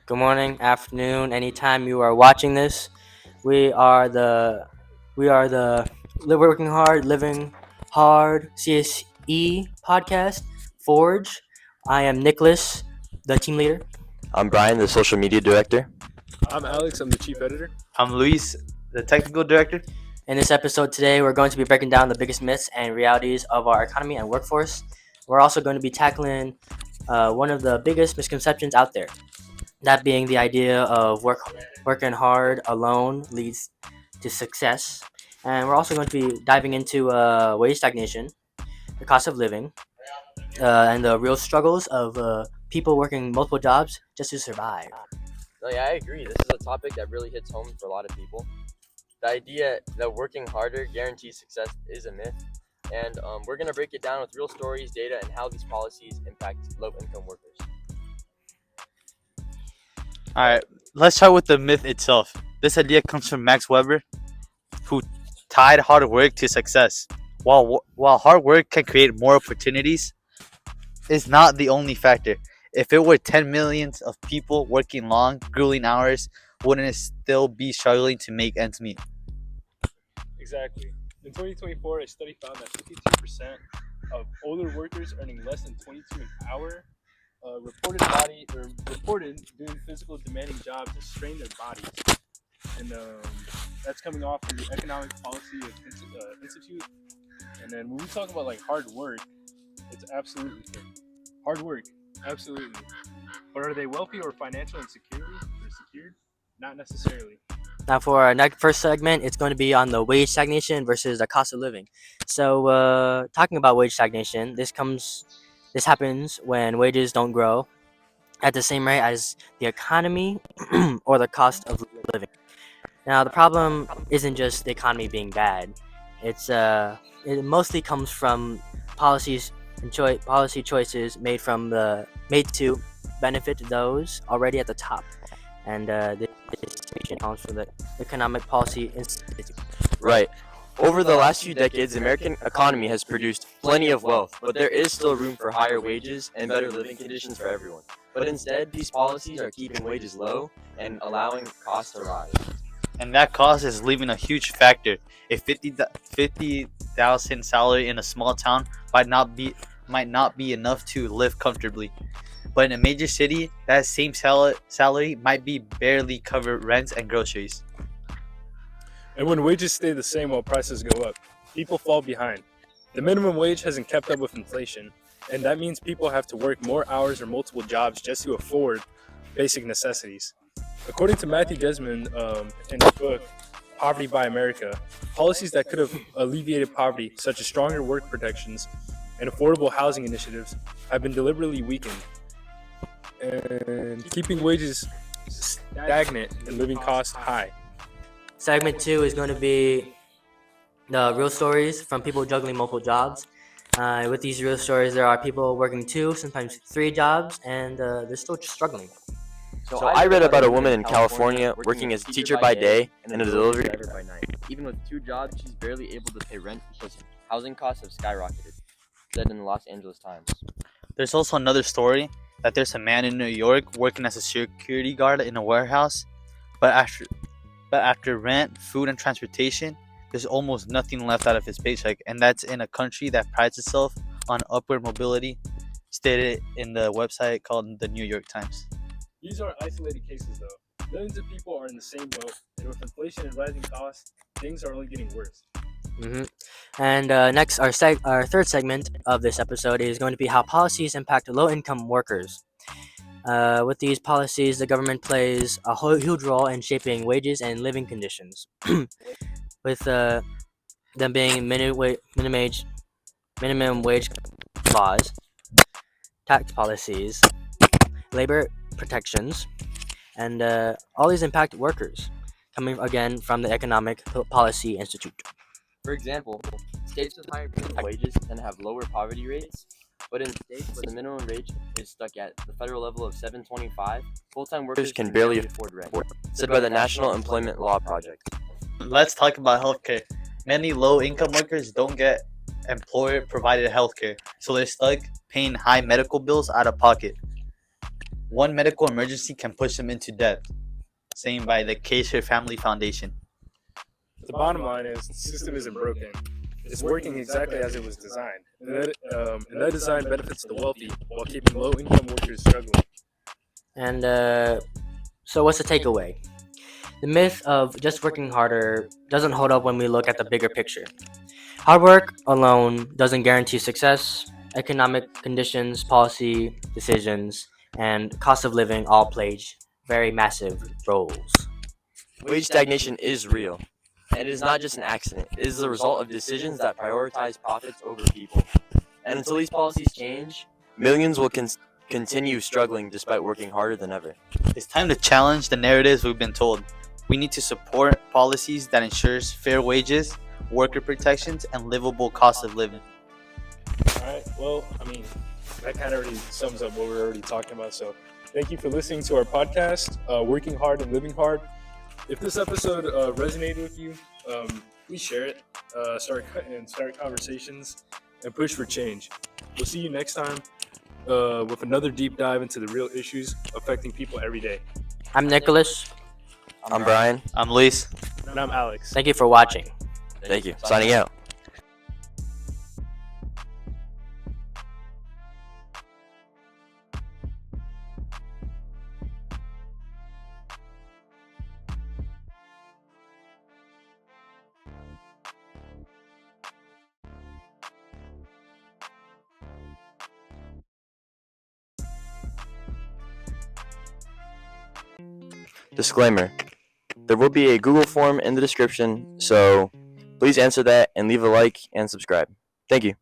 Good morning, afternoon, anytime you are watching this. We are the Working Hard, Living Hard CSE podcast, Forge. I am Nicholas, the team leader. I'm Brian, the social media director. I'm Alex, I'm the chief editor. I'm Luis, the technical director. In this episode today, we're going to be breaking down the biggest myths and realities of our economy and workforce. We're also going to be tackling one of the biggest misconceptions out there. That being the idea of working hard alone leads to success. And we're also going to be diving into wage stagnation, the cost of living, and the real struggles of people working multiple jobs just to survive. No, yeah, I agree. This is a topic that really hits home for a lot of people. The idea that working harder guarantees success is a myth. And we're going to break it down with real stories, data, and how these policies impact low-income workers. All right, let's start with the myth itself. This idea comes from Max Weber, who tied hard work to success. While hard work can create more opportunities, it's not the only factor. If it were 10 millions of people working long, grueling hours, wouldn't it still be struggling to make ends meet? Exactly. In 2024, a study found that 52% of older workers earning less than 22 an hour reported doing physical demanding jobs to strain their bodies. And that's coming off from the Economic Policy Institute. And then when we talk about like hard work, it's absolutely hard work, absolutely. But are they wealthy or financial insecurity or secured? Not necessarily. Now, for our next first segment, it's going to be on the wage stagnation versus the cost of living. So, talking about wage stagnation, this happens when wages don't grow at the same rate as the economy or the cost of living. Now, the problem isn't just the economy being bad. It mostly comes from policies and policy choices made to benefit those already at the top, and this information comes from the Economic Policy Institute. Right. Over the last few decades, the American economy has produced plenty of wealth, but there is still room for higher wages and better living conditions for everyone. But instead, these policies are keeping wages low and allowing costs to rise. And that cost is leaving a huge factor. A 50,000 salary in a small town might not be enough to live comfortably. But in a major city, that same salary might be barely cover rent and groceries. And when wages stay the same while prices go up, people fall behind. The minimum wage hasn't kept up with inflation, and that means people have to work more hours or multiple jobs just to afford basic necessities. According to Matthew Desmond in his book, Poverty by America, policies that could have alleviated poverty, such as stronger work protections and affordable housing initiatives, have been deliberately weakened. And keeping wages stagnant and living costs high. Segment 2 is going to be the real stories from people juggling multiple jobs. With these real stories, there are people working 2, sometimes 3 jobs, and they're still struggling. So I read about a woman in California working as a teacher by day and a delivery driver by night. Even with 2 jobs, she's barely able to pay rent because housing costs have skyrocketed, said in the Los Angeles Times. There's also another story that there's a man in New York working as a security guard in a warehouse, but after rent, food, and transportation, there's almost nothing left out of his paycheck, and that's in a country that prides itself on upward mobility, stated in the website called the New York Times. These are isolated cases though. Millions of people are in the same boat, and with inflation and rising costs, things are only getting worse. And next, our third segment of this episode is going to be how policies impact low-income workers. With these policies, the government plays a huge role in shaping wages and living conditions. With them being minimum wage laws, tax policies, labor protections, and all these impact workers, coming again from the Economic Policy Institute. For example, states with higher minimum wages tend to have lower poverty rates, but in states where the minimum wage is stuck at the federal level of $7.25, full-time workers can barely afford rent, said by the National Employment Law Project. Let's talk about healthcare. Many low-income workers don't get employer-provided healthcare, so they're stuck paying high medical bills out of pocket. One medical emergency can push them into debt, saying by the Case Family Foundation. The bottom line is the system isn't broken. It's working exactly as it was designed. And that design benefits the wealthy while keeping low-income workers struggling. And so, what's the takeaway? The myth of just working harder doesn't hold up when we look at the bigger picture. Hard work alone doesn't guarantee success. Economic conditions, policy decisions, and cost of living all play very massive roles. Wage stagnation is real, and it is not just an accident. It is the result of decisions that prioritize profits over people. And until these policies change, millions will continue struggling despite working harder than ever. It's time to challenge the narratives we've been told. We need to support policies that ensures fair wages, worker protections, and livable cost of living. All right. Well, that kind of already sums up what we're already talking about. So, thank you for listening to our podcast, Working Hard and Living Hard. If this episode resonated with you, please share it, start conversations, and push for change. We'll see you next time with another deep dive into the real issues affecting people every day. I'm Nicholas. I'm Brian. I'm Luis. And I'm Alex. Thank you for watching. Thank you. Signing out. Disclaimer. There will be a Google form in the description, so please answer that and leave a like and subscribe. Thank you.